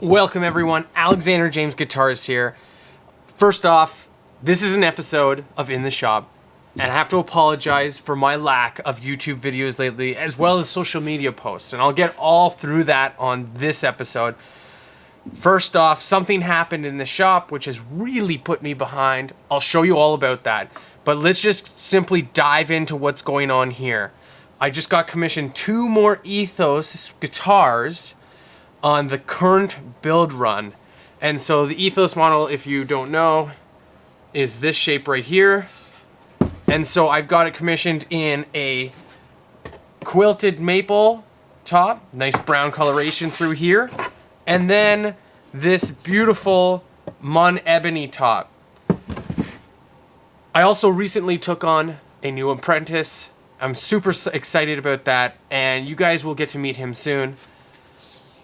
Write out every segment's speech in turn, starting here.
Welcome everyone, Alexander James Guitars here. First off, this is an episode of In the Shop, and I have to apologize for my lack of YouTube videos lately, as well as social media posts, and I'll get all through that on this episode. First off, something happened in the shop which has really put me behind. I'll show you all about that, but let's just simply dive into what's going on here. I just got commissioned 2 more Ethos guitars on the current build run. And so the Ethos model, if you don't know, is this shape right here. And so I've got it commissioned in a quilted maple top, nice brown coloration through here, and then this beautiful mun ebony top. I also recently took on a new apprentice. I'm super excited about that, and you guys will get to meet him soon.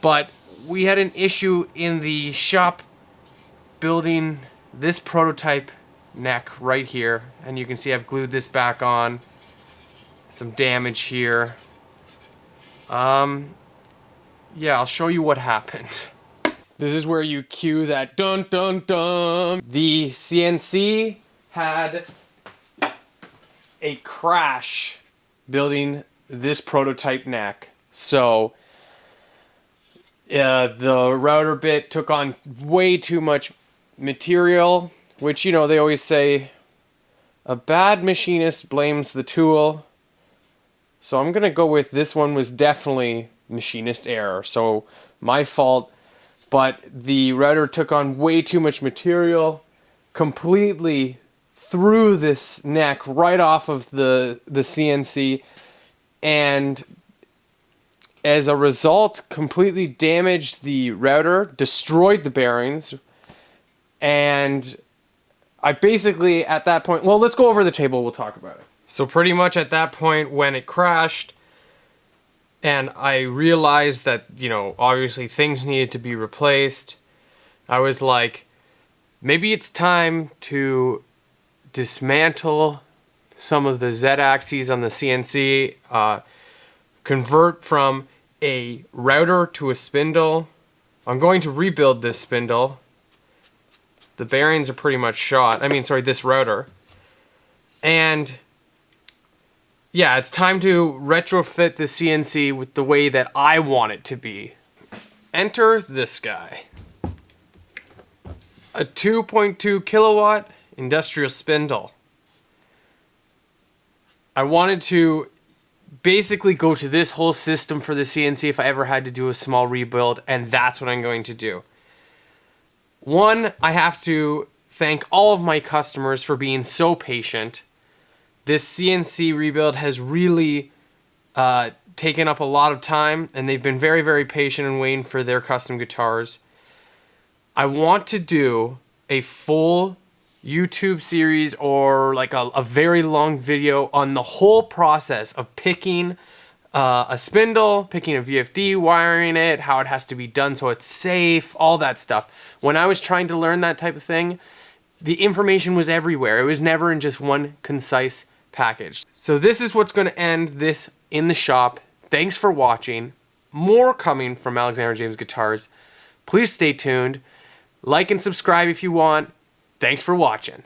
But we had an issue in the shop building this prototype neck right here. And you can see I've glued this back on. Some damage here. Yeah, I'll show you what happened. This is where you cue that dun dun dun. The CNC had a crash building this prototype neck. So the router bit took on way too much material, which, you know, they always say a bad machinist blames the tool. So I'm going to go with this one was definitely machinist error. So my fault, but the router took on way too much material, completely threw this neck right off of the CNC, and as a result, completely damaged the router, destroyed the bearings, and I basically, at that point, well, let's go over the table, we'll talk about it. So pretty much at that point when it crashed, and I realized that, you know, obviously things needed to be replaced, I was like, maybe it's time to dismantle some of the Z-axes on the CNC, convert from a router to a spindle. I'm going to rebuild this spindle. The bearings are pretty much shot. This router. And yeah, it's time to retrofit the CNC with the way that I want it to be. Enter this guy. A 2.2 kilowatt industrial spindle. I wanted to basically go to this whole system for the CNC if I ever had to do a small rebuild, and that's what I'm going to do. One, I have to thank all of my customers for being so patient. This CNC rebuild has really taken up a lot of time, and they've been very, very patient and waiting for their custom guitars. I want to do a full YouTube series or like a very long video on the whole process of picking a spindle, picking a VFD, wiring it, how it has to be done so it's safe, all that stuff. When I was trying to learn that type of thing, the information was everywhere. It was never in just one concise package. So this is what's going to end this In the Shop. Thanks for watching. More coming from Alexander James Guitars. Please stay tuned. Like and subscribe if you want. Thanks for watching.